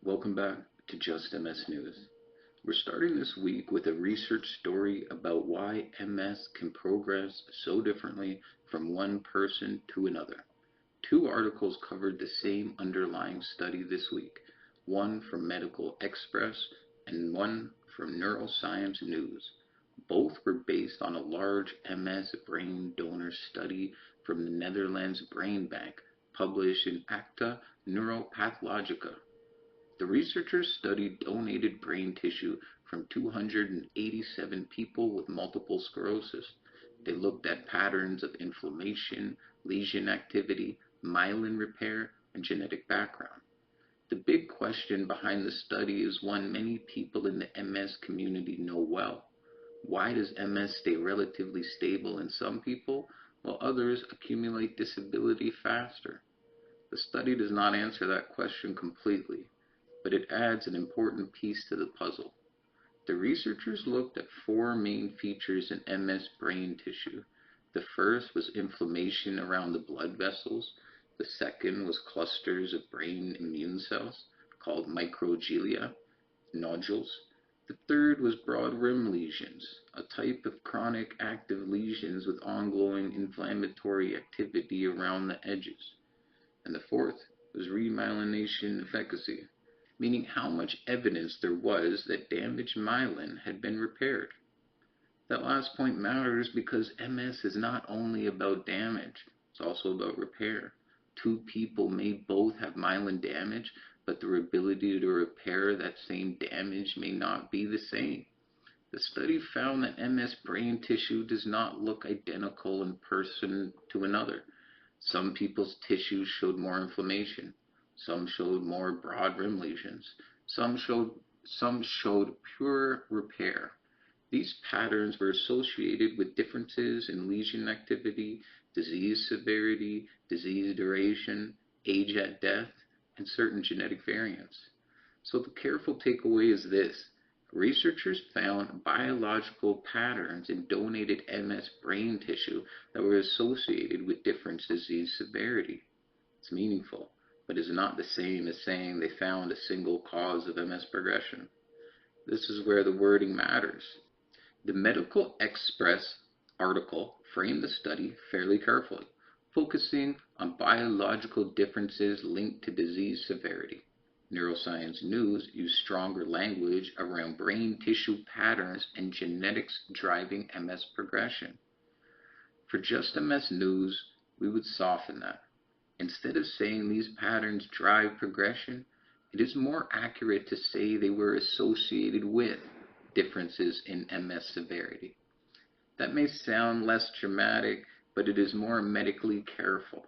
Welcome back to Just MS News. We're starting this week with a research story about why MS can progress so differently from one person to another. Two articles covered the same underlying study this week, one from Medical Express and one from Neuroscience News. Both were based on a large MS brain donor study from the Netherlands Brain Bank, published in Acta Neuropathologica. The researchers studied donated brain tissue from 287 people with multiple sclerosis. They looked at patterns of inflammation, lesion activity, myelin repair, and genetic background. The big question behind the study is one many people in the MS community know well. Why does MS stay relatively stable in some people while others accumulate disability faster? The study does not answer that question completely, but it adds an important piece to the puzzle. The researchers looked at four main features in MS brain tissue. The first was inflammation around the blood vessels. The second was clusters of brain immune cells, called microglia, nodules. The third was broad rim lesions, a type of chronic active lesions with ongoing inflammatory activity around the edges. And the fourth was remyelination efficacy, meaning how much evidence there was that damaged myelin had been repaired. That last point matters because MS is not only about damage, it's also about repair. Two people may both have myelin damage, but their ability to repair that same damage may not be the same. The study found that MS brain tissue does not look identical in person to another. Some people's tissues showed more inflammation. Some showed more broad rim lesions. Some showed pure repair. These patterns were associated with differences in lesion activity, disease severity, disease duration, age at death, and certain genetic variants. So the careful takeaway is this. Researchers found biological patterns in donated MS brain tissue that were associated with different disease severity. It's meaningful, but is not the same as saying they found a single cause of MS progression. This is where the wording matters. The Medical Express article framed the study fairly carefully, focusing on biological differences linked to disease severity. Neuroscience News used stronger language around brain tissue patterns and genetics driving MS progression. For just MS News, we would soften that. Instead of saying these patterns drive progression, it is more accurate to say they were associated with differences in MS severity. That may sound less dramatic, but it is more medically careful.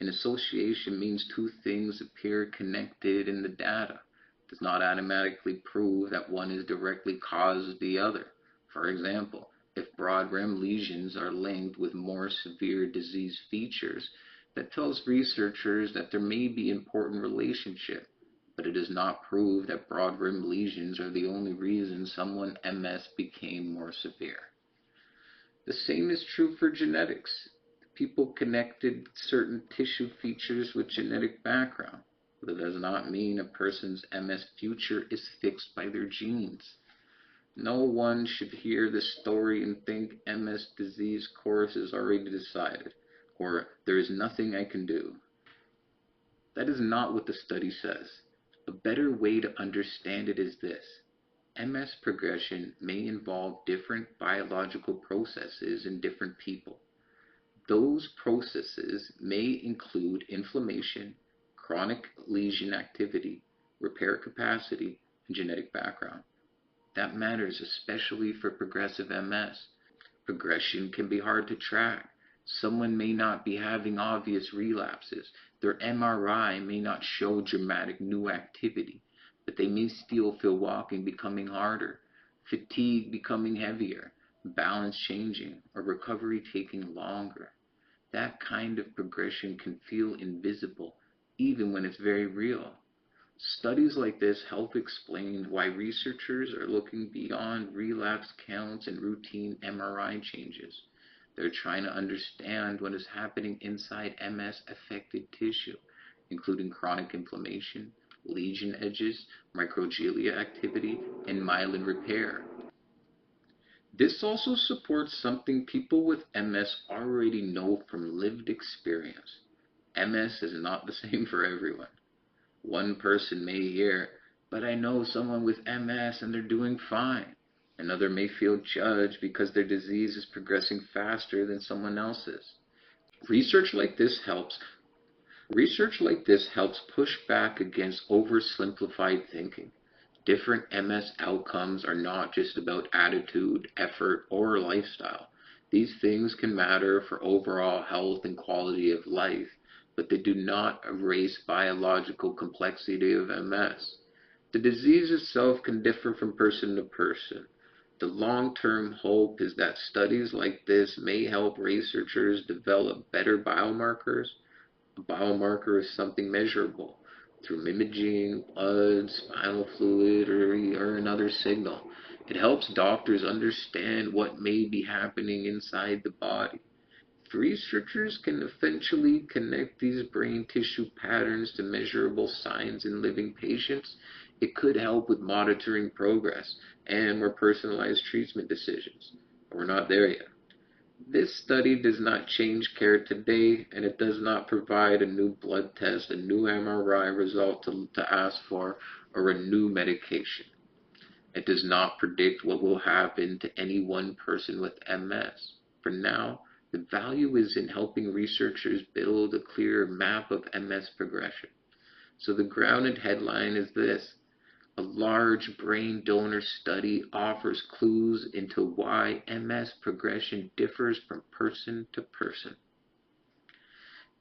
An association means two things appear connected in the data. It does not automatically prove that one is directly caused the other. For example, if broad rim lesions are linked with more severe disease features, that tells researchers that there may be an important relationship, but it does not prove that broad rim lesions are the only reason someone MS became more severe. The same is true for genetics. People connected certain tissue features with genetic background. That does not mean a person's MS future is fixed by their genes. No one should hear this story and think MS disease course is already decided, or there is nothing I can do. That is not what the study says. A better way to understand it is this. MS progression may involve different biological processes in different people. Those processes may include inflammation, chronic lesion activity, repair capacity, and genetic background. That matters especially for progressive MS. Progression can be hard to track. Someone may not be having obvious relapses. Their MRI may not show dramatic new activity, but they may still feel walking becoming harder, fatigue becoming heavier, balance changing, or recovery taking longer. That kind of progression can feel invisible, even when it's very real. Studies like this help explain why researchers are looking beyond relapse counts and routine MRI changes. They're trying to understand what is happening inside MS affected tissue, including chronic inflammation, lesion edges, microglia activity, and myelin repair. This also supports something people with MS already know from lived experience. MS is not the same for everyone. One person may hear, but I know someone with MS and they're doing fine. Another may feel judged because their disease is progressing faster than someone else's. Research like this helps Research like this helps push back against oversimplified thinking. Different MS outcomes are not just about attitude, effort, or lifestyle. These things can matter for overall health and quality of life, but they do not erase biological complexity of MS. The disease itself can differ from person to person. The long-term hope is that studies like this may help researchers develop better biomarkers. A biomarker is something measurable through imaging, blood, spinal fluid, or another signal. It helps doctors understand what may be happening inside the body. If researchers can eventually connect these brain tissue patterns to measurable signs in living patients, it could help with monitoring progress and more personalized treatment decisions. But we're not there yet. This study does not change care today, and it does not provide a new blood test, a new MRI result to ask for, or a new medication. It does not predict what will happen to any one person with MS. For now, the value is in helping researchers build a clearer map of MS progression. So the grounded headline is this: a large brain donor study offers clues into why MS progression differs from person to person.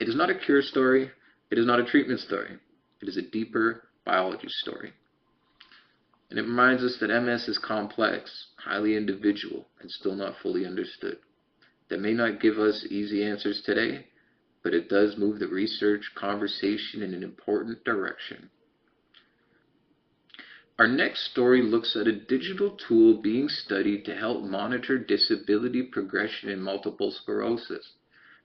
It is not a cure story. It is not a treatment story. It is a deeper biology story. And it reminds us that MS is complex, highly individual, and still not fully understood. That may not give us easy answers today, but it does move the research conversation in an important direction. Our next story looks at a digital tool being studied to help monitor disability progression in multiple sclerosis.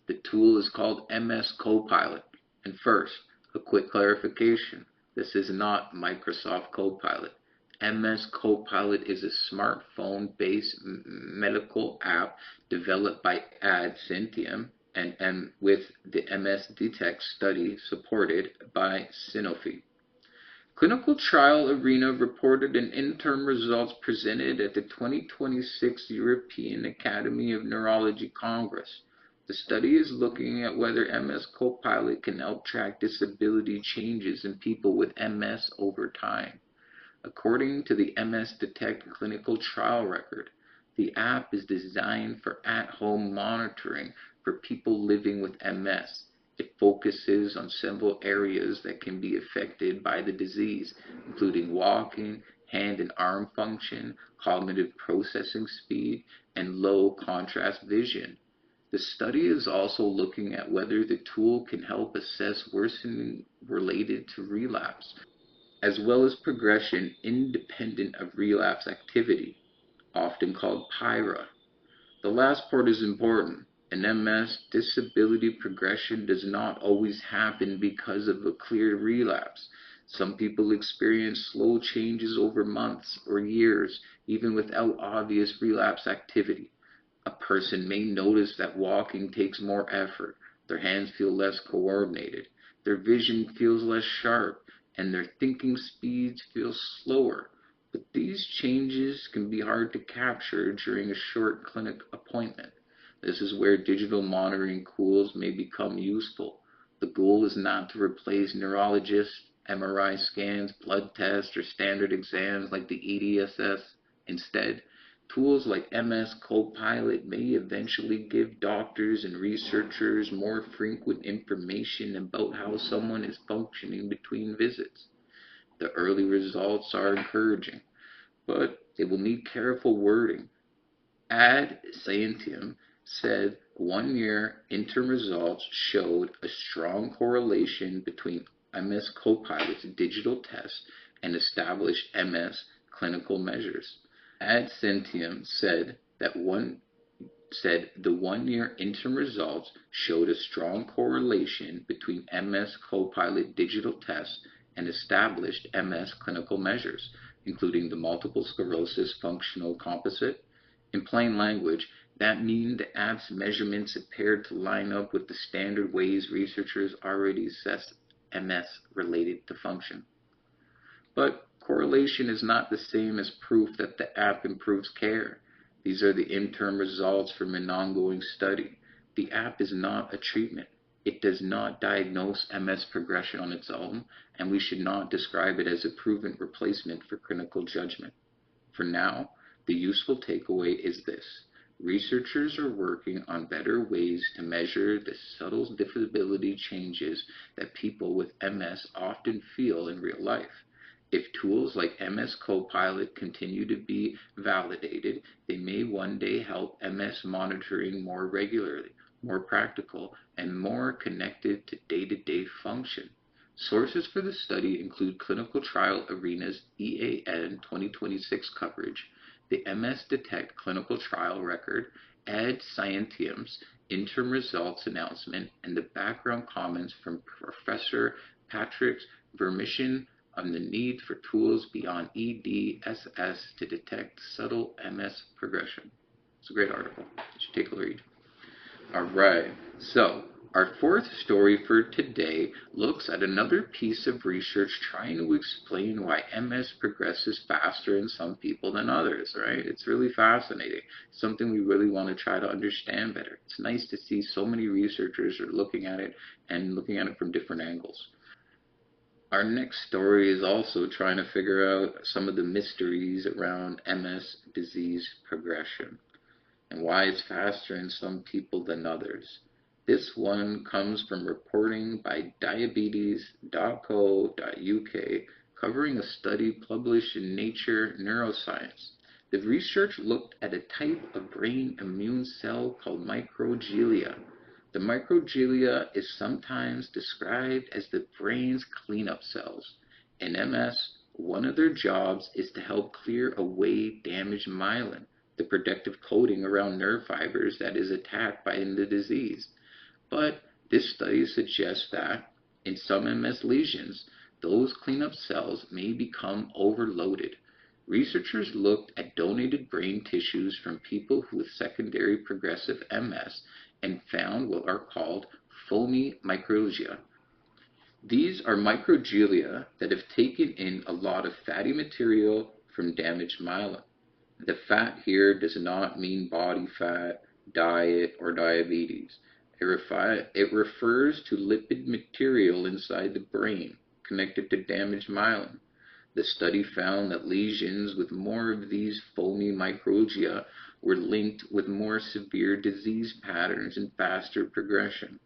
The tool is called MS Copilot. And first, a quick clarification. This is not Microsoft Copilot. MS Copilot is a smartphone-based medical app developed by Ad Syntium and with the MS Detect study supported by Sanofi. Clinical Trial Arena reported an interim results presented at the 2026 European Academy of Neurology Congress. The study is looking at whether MS Copilot can help track disability changes in people with MS over time. According to the MS Detect clinical trial record, the app is designed for at-home monitoring for people living with MS. It focuses on several areas that can be affected by the disease, including walking, hand and arm function, cognitive processing speed, and low contrast vision. The study is also looking at whether the tool can help assess worsening related to relapse, as well as progression independent of relapse activity, often called PIRA. The last part is important. In MS, disability progression does not always happen because of a clear relapse. Some people experience slow changes over months or years, even without obvious relapse activity. A person may notice that walking takes more effort, their hands feel less coordinated, their vision feels less sharp, and their thinking speeds feel slower. But these changes can be hard to capture during a short clinic appointment. This is where digital monitoring tools may become useful. The goal is not to replace neurologists, MRI scans, blood tests, or standard exams like the EDSS. Instead, tools like MS Copilot may eventually give doctors and researchers more frequent information about how someone is functioning between visits. The early results are encouraging, but it will need careful wording. Ad Scientium said 1 year interim results showed a strong correlation between MS Copilot's digital tests and established MS clinical measures. Ad Scientium said the 1 year interim results showed a strong correlation between MS Copilot digital tests and established MS clinical measures, including the multiple sclerosis functional composite. In plain language, that means the app's measurements appeared to line up with the standard ways researchers already assess MS related to function. But correlation is not the same as proof that the app improves care. These are the interim results from an ongoing study. The app is not a treatment. It does not diagnose MS progression on its own, and we should not describe it as a proven replacement for clinical judgment. For now, the useful takeaway is this. Researchers are working on better ways to measure the subtle disability changes that people with MS often feel in real life. If tools like MS Copilot continue to be validated, they may one day help MS monitoring more regularly, more practical, and more connected to day-to-day function. Sources for the study include Clinical Trial Arena's EAN 2026 coverage, the MS Detect clinical trial record, Ad Scientium's interim results announcement, and the background comments from Professor Patrick Vermishin on the need for tools beyond EDSS to detect subtle MS progression. It's a great article. You should take a read. All right, so our fourth story for today looks at another piece of research trying to explain why MS progresses faster in some people than others, right? It's really fascinating. Something we really want to try to understand better. It's nice to see so many researchers are looking at it and looking at it from different angles. Our next story is also trying to figure out some of the mysteries around MS disease progression and why it's faster in some people than others. This one comes from reporting by diabetes.co.uk covering a study published in Nature Neuroscience. The research looked at a type of brain immune cell called microglia. The microglia is sometimes described as the brain's cleanup cells. In MS, one of their jobs is to help clear away damaged myelin, the protective coating around nerve fibers that is attacked by the disease. But this study suggests that in some MS lesions, those cleanup cells may become overloaded. Researchers looked at donated brain tissues from people with secondary progressive MS and found what are called foamy microglia. These are microglia that have taken in a lot of fatty material from damaged myelin. The fat here does not mean body fat, diet, or diabetes. It refers to lipid material inside the brain connected to damaged myelin. The study found that lesions with more of these foamy microglia were linked with more severe disease patterns and faster progression.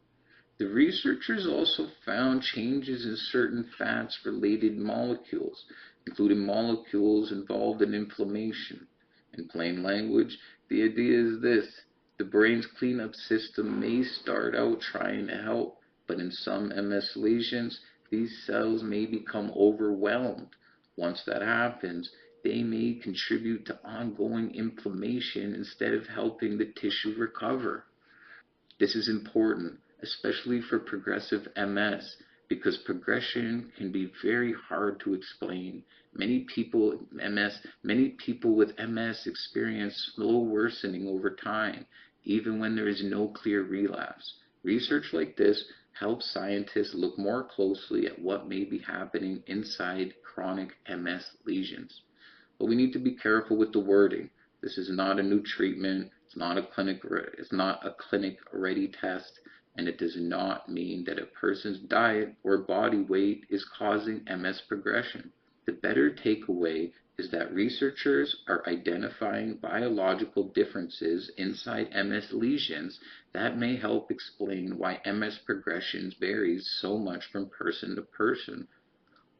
The researchers also found changes in certain fats-related molecules, including molecules involved in inflammation. In plain language, the idea is this. The brain's cleanup system may start out trying to help, but in some MS lesions, these cells may become overwhelmed. Once that happens, they may contribute to ongoing inflammation instead of helping the tissue recover. This is important, especially for progressive MS, because progression can be very hard to explain. Many people with MS experience slow worsening over time, even when there is no clear relapse. Research like this helps scientists look more closely at what may be happening inside chronic MS lesions. But we need to be careful with the wording. This is not a new treatment. It's not a clinic-ready test, and it does not mean that a person's diet or body weight is causing MS progression. The better takeaway is that researchers are identifying biological differences inside MS lesions that may help explain why MS progression varies so much from person to person.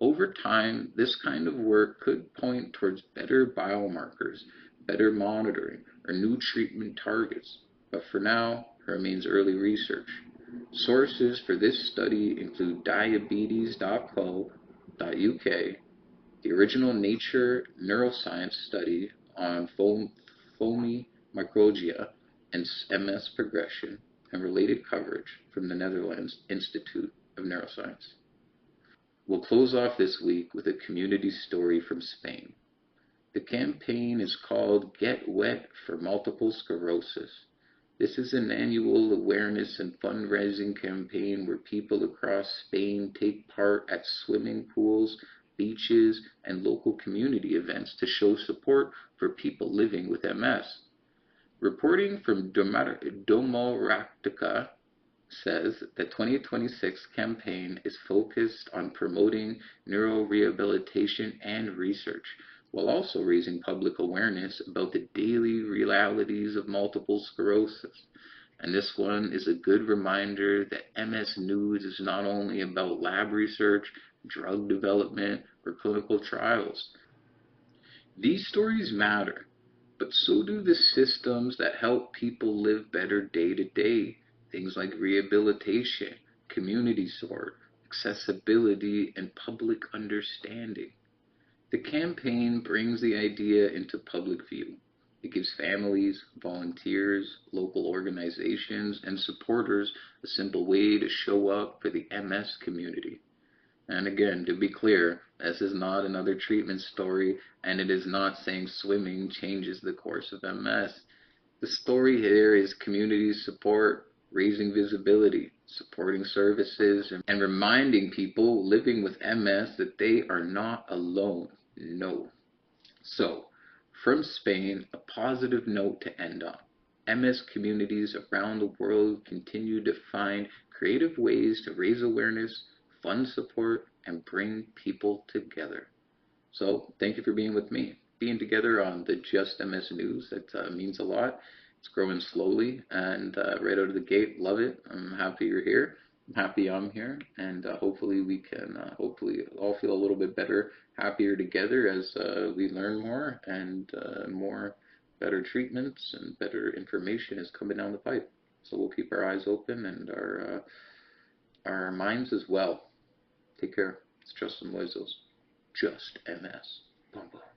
Over time, this kind of work could point towards better biomarkers, better monitoring, or new treatment targets, but for now, it remains early research. Sources for this study include diabetes.co.uk, the original Nature Neuroscience study on foamy microglia and MS progression, and related coverage from the Netherlands Institute of Neuroscience. We'll close off this week with a community story from Spain. The campaign is called Get Wet for Multiple Sclerosis. This is an annual awareness and fundraising campaign where people across Spain take part at swimming pools, beaches, and local community events to show support for people living with MS. Reporting from Domoractica says the 2026 campaign is focused on promoting neurorehabilitation and research, while also raising public awareness about the daily realities of multiple sclerosis. And this one is a good reminder that MS news is not only about lab research, drug development, or clinical trials. These stories matter, but so do the systems that help people live better day to day. Things like rehabilitation, community support, accessibility, and public understanding. The campaign brings the idea into public view. It gives families, volunteers, local organizations, and supporters a simple way to show up for the MS community. And again, to be clear, this is not another treatment story, and it is not saying swimming changes the course of MS. The story here is community support, raising visibility, supporting services, and reminding people living with MS that they are not alone. No. So, from Spain, a positive note to end on. MS communities around the world continue to find creative ways to raise awareness, fund support, and bring people together. So, thank you for being with me. Being together on the Just MS News, that means a lot. It's growing slowly, and right out of the gate, love it. I'm happy you're here. I'm happy I'm here, and hopefully we can hopefully all feel a little bit better, happier together as we learn more and more better treatments and better information is coming down the pipe. So we'll keep our eyes open and our minds as well. Take care. It's Justin Loizos. Just MS. Boom, boom.